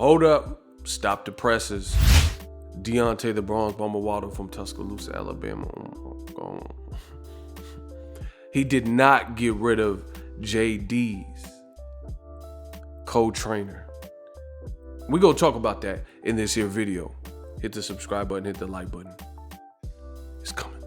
Hold up. Stop the presses. Deontay the Bronze Bomber Wilder from Tuscaloosa, Alabama. He did not get rid of Jay Deas, co-trainer. We gonna talk about that in this here video. Hit the subscribe button, hit the like button. It's coming.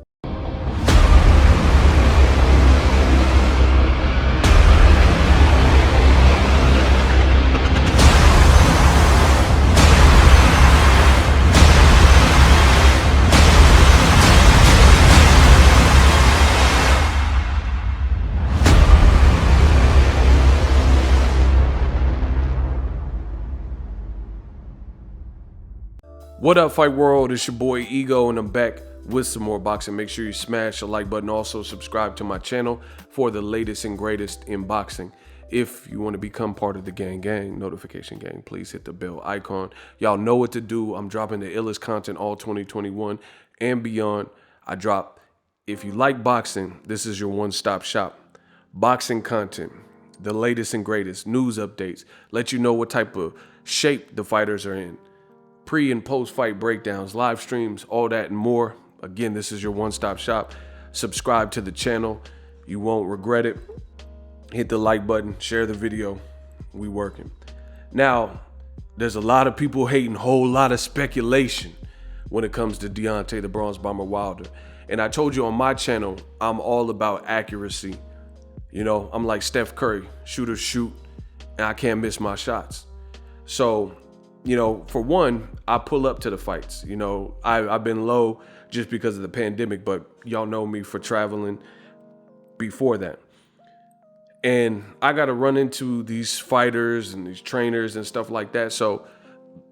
What up, Fight World? It's your boy Ego, and I'm back with some more boxing. Make sure you smash the like button. Also, subscribe to my channel for the latest and greatest in boxing. If you want to become part of the gang, notification gang, please hit the bell icon. Y'all know what to do. I'm dropping the illest content all 2021 and beyond. If you like boxing, this is your one-stop shop. Boxing content, the latest and greatest, news updates, let you know what type of shape the fighters are in. Pre and post fight breakdowns, live streams, all that and more. Again, this is your one-stop shop. Subscribe to the channel. You won't regret it. Hit the like button, share the video. We working. Now, there's a lot of people hating, whole lot of speculation when it comes to Deontay the Bronze Bomber Wilder. And I told you on my channel, I'm all about accuracy. You know, I'm like Steph Curry, shoot, and I can't miss my shots. So, you know, for one, I pull up to the fights. You know, I've been low just because of the pandemic, but y'all know me for traveling before that. And I got to run into these fighters and these trainers and stuff like that. So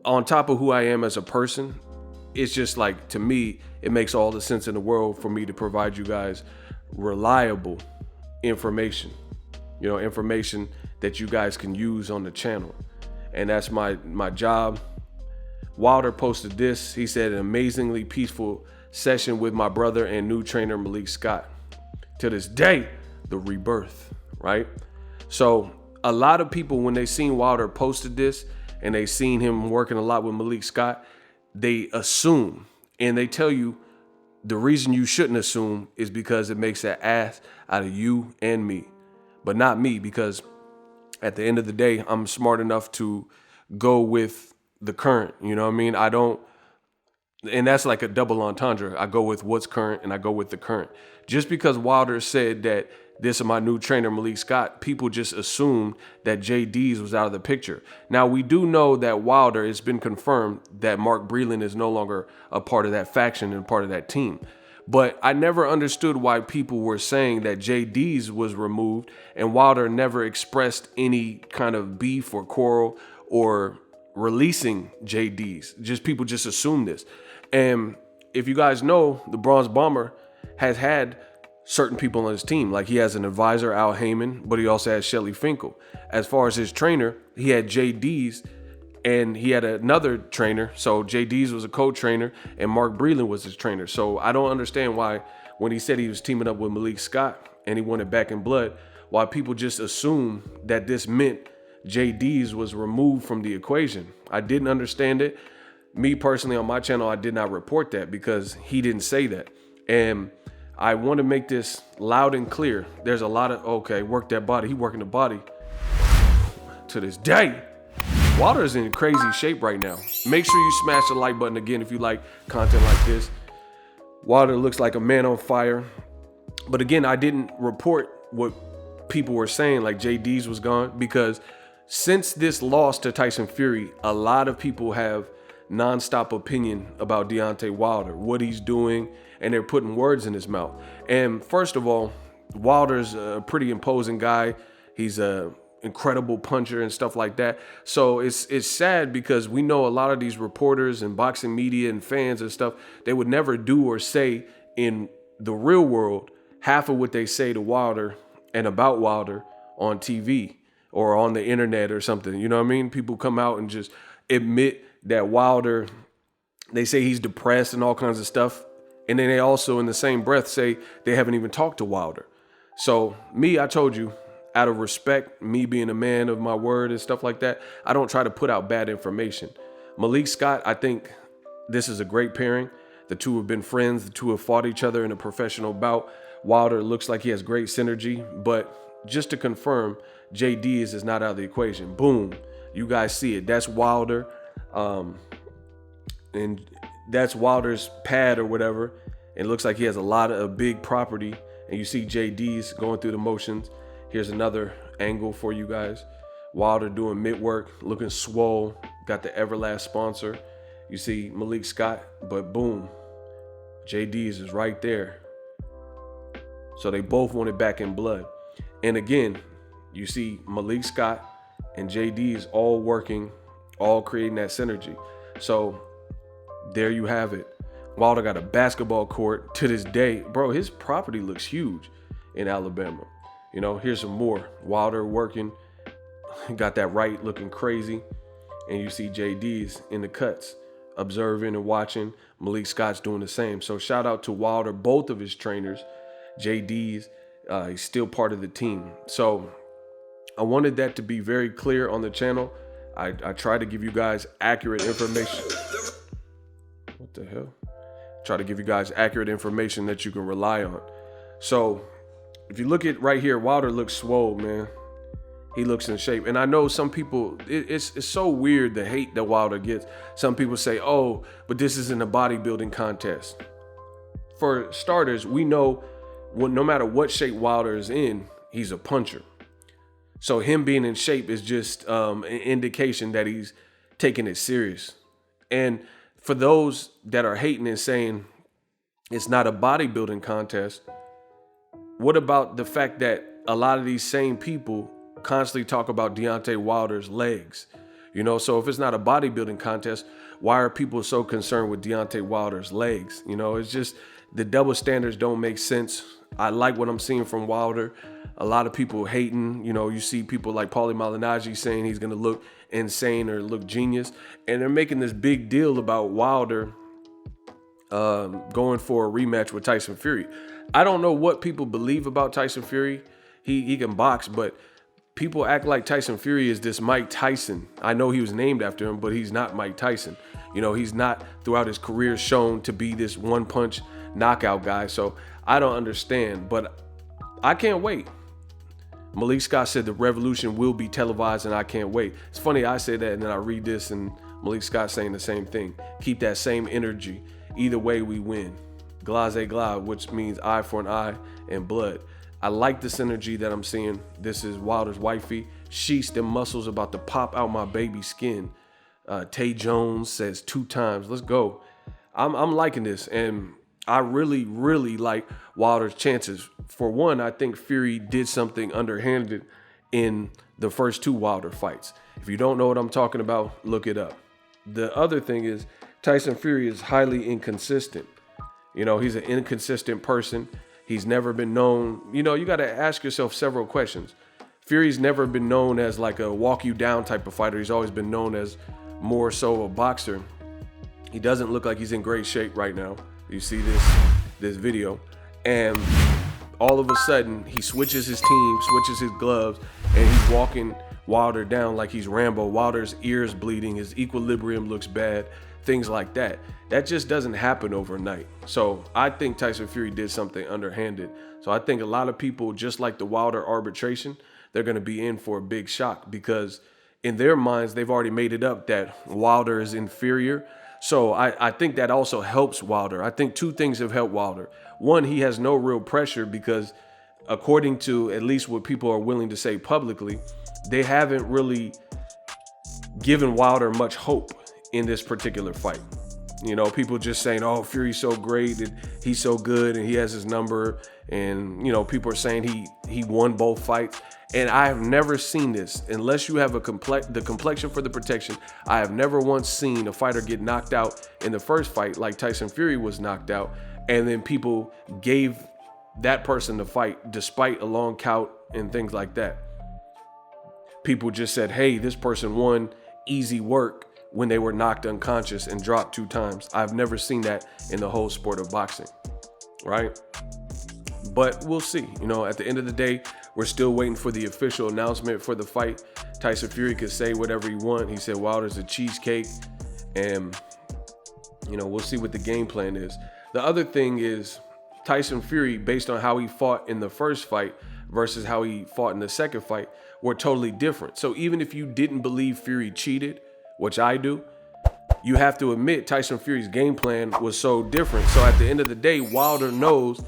on top of who I am as a person, it's just like, to me, it makes all the sense in the world for me to provide you guys reliable information, you know, information that you guys can use on the channel. And that's my job. Wilder posted this. He said, an amazingly peaceful session with my brother and new trainer, Malik Scott. To this day, the rebirth, right? So a lot of people, when they seen Wilder posted this and they seen him working a lot with Malik Scott, they assume, and they tell you the reason you shouldn't assume is because it makes an ass out of you and me, but not me, because at the end of the day, I'm smart enough to go with the current, you know what I mean? I don't, and that's like a double entendre. I go with what's current and I go with the current. Just because Wilder said that this is my new trainer, Malik Scott, people just assumed that Jay Deas was out of the picture. Now, we do know that Wilder, it's been confirmed that Mark Breland is no longer a part of that faction and part of that team. But I never understood why people were saying that Jay Deas was removed, and Wilder never expressed any kind of beef or quarrel or releasing Jay Deas. People just assume this. And if you guys know, the Bronze Bomber has had certain people on his team. Like, he has an advisor, Al Heyman, but he also has Shelly Finkel. As far as his trainer, he had Jay Deas, and he had another trainer. So Jay Deas was a co-trainer and Mark Breland was his trainer. So I don't understand why, when he said he was teaming up with Malik Scott and he wanted Back in Blood, why people just assume that this meant Jay Deas was removed from the equation. I didn't understand it. Me personally, on my channel, I did not report that because he didn't say that. And I want to make this loud and clear. There's a lot of, okay, work that body. He working the body to this day. Wilder's in crazy shape right now. Make sure you smash the like button again if you like content like this. Wilder looks like a man on fire. But again, I didn't report what people were saying, like Jay Deas was gone, because since this loss to Tyson Fury, a lot of people have nonstop opinion about Deontay Wilder, what he's doing, and they're putting words in his mouth. And first of all, Wilder's a pretty imposing guy. He's a incredible puncher and stuff like that. So it's sad because we know a lot of these reporters and boxing media and fans and stuff, they would never do or say in the real world half of what they say to Wilder and about Wilder on TV or on the internet or something. You know what I mean? People come out and just admit that Wilder, they say he's depressed and all kinds of stuff. And then they also in the same breath say they haven't even talked to Wilder. So me, I told you, out of respect, me being a man of my word and stuff like that, I don't try to put out bad information. Malik Scott, I think this is a great pairing. The two have been friends. The two have fought each other in a professional bout. Wilder looks like he has great synergy, but just to confirm, Jay Deas is not out of the equation. Boom. You guys see it. That's Wilder. And that's Wilder's pad or whatever. It looks like he has a lot of big property. And you see Jay Deas going through the motions. Here's another angle for you guys. Wilder doing mid work, looking swole. Got the Everlast sponsor. You see Malik Scott, but boom, Jay Deas is right there. So they both want it back in blood. And again, you see Malik Scott and Jay Deas all working, all creating that synergy. So there you have it. Wilder got a basketball court to this day. Bro, his property looks huge in Alabama. You know, here's some more. Wilder working, got that right looking crazy. And you see Jay Deas in the cuts, observing and watching. Malik Scott's doing the same. So shout out to Wilder, both of his trainers. Jay Deas, he's still part of the team. So I wanted that to be very clear on the channel. I try to give you guys accurate information. What the hell? Try to give you guys accurate information that you can rely on. So if you look at right here, Wilder looks swole, man. He looks in shape. And I know some people, it's so weird the hate that Wilder gets. Some people say, oh, but this isn't a bodybuilding contest. For starters, we know no matter what shape Wilder is in, he's a puncher. So him being in shape is just an indication that he's taking it serious. And for those that are hating and saying it's not a bodybuilding contest, what about the fact that a lot of these same people constantly talk about Deontay Wilder's legs? You know, so if it's not a bodybuilding contest, why are people so concerned with Deontay Wilder's legs? You know, it's just the double standards don't make sense. I like what I'm seeing from Wilder. A lot of people hating, you know, you see people like Paulie Malignaggi saying he's going to look insane or look genius. And they're making this big deal about Wilder going for a rematch with Tyson Fury. I don't know what people believe about Tyson Fury. He can box, but people act like Tyson Fury is this Mike Tyson. I know he was named after him, but he's not Mike Tyson. You know, he's not throughout his career shown to be this one punch knockout guy. So I don't understand, but I can't wait. Malik Scott said the revolution will be televised and I can't wait. It's funny I say that and then I read this and Malik Scott saying the same thing. Keep that same energy. Either way we win. Glaze gla, which means eye for an eye and blood. I like the synergy that I'm seeing. This is Wilder's wifey. She's them muscles about to pop out my baby skin. Tay Jones says 2 times. Let's go. I'm liking this. And I really, really like Wilder's chances. For one, I think Fury did something underhanded in the first 2 Wilder fights. If you don't know what I'm talking about, look it up. The other thing is Tyson Fury is highly inconsistent. You know, he's an inconsistent person. He's never been known. You know, you got to ask yourself several questions. Fury's never been known as like a walk you down type of fighter. He's always been known as more so a boxer. He doesn't look like he's in great shape right now. You see this video, and all of a sudden he switches his team, switches his gloves, and he's walking Wilder down like he's Rambo. Wilder's ears bleeding, his equilibrium looks bad, things like that. That just doesn't happen overnight. So I think Tyson Fury did something underhanded. So I think a lot of people, just like the Wilder arbitration, they're going to be in for a big shock because in their minds, they've already made it up that Wilder is inferior. So I think that also helps Wilder. I think 2 things have helped Wilder. One, he has no real pressure because according to at least what people are willing to say publicly, they haven't really given Wilder much hope in this particular fight. You know, people just saying, oh, Fury's so great and he's so good and he has his number. And, you know, people are saying he won both fights. And I have never seen this, unless you have the complexion for the protection. I have never once seen a fighter get knocked out in the first fight like Tyson Fury was knocked out. And then people gave that person the fight despite a long count and things like that. People just said, hey, this person won easy work when they were knocked unconscious and dropped 2 times. I've never seen that in the whole sport of boxing, right? But we'll see. You know, at the end of the day, We're still waiting for the official announcement for the fight. Tyson Fury could say whatever he wants. He said Wilder's a cheesecake, and we'll see what the game plan is. The other thing is Tyson Fury, based on how he fought in the first fight versus how he fought in the second fight, were totally different. So even if you didn't believe Fury cheated, which I do, you have to admit Tyson Fury's game plan was so different. So at the end of the day, Wilder knows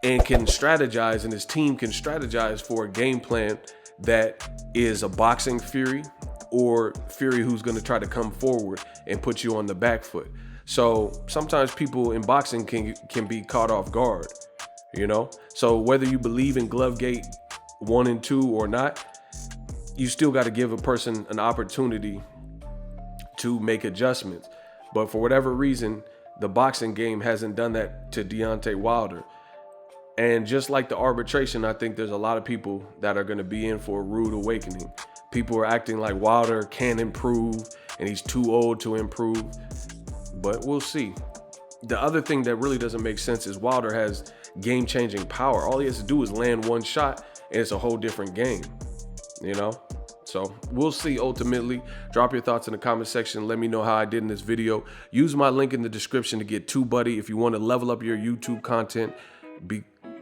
and can strategize, and his team can strategize for a game plan that is a boxing Fury or Fury who's going to try to come forward and put you on the back foot. So sometimes people in boxing can be caught off guard, So whether you believe in Glovegate 1 and 2 or not, you still got to give a person an opportunity to make adjustments. But for whatever reason, the boxing game hasn't done that to Deontay Wilder. And just like the arbitration, I think there's a lot of people that are going to be in for a rude awakening. People are acting like Wilder can improve and he's too old to improve. But we'll see. The other thing that really doesn't make sense is Wilder has game-changing power. All he has to do is land one shot and it's a whole different game, So we'll see ultimately. Drop your thoughts in the comment section. Let me know how I did in this video. Use my link in the description to get TUBEBUDDY if you want to level up your YouTube content,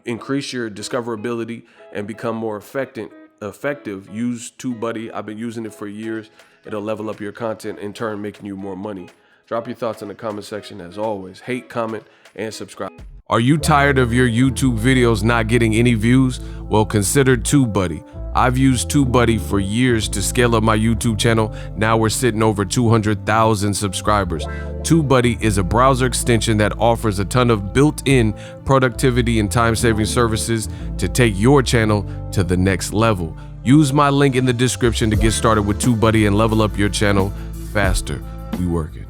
increase your discoverability, and become more effective. Use TUBEBUDDY. I've been using it for years. It'll level up your content, in turn making you more money. Drop your thoughts in the comment section. As always, hate, comment, and subscribe. Are you tired of your YouTube videos not getting any views? Well, consider TUBEBUDDY. I've used TUBEBUDDY for years to scale up my YouTube channel. Now we're sitting over 200,000 subscribers. TUBEBUDDY is a browser extension that offers a ton of built-in productivity and time-saving services to take your channel to the next level. Use my link in the description to get started with TUBEBUDDY and level up your channel faster. We working.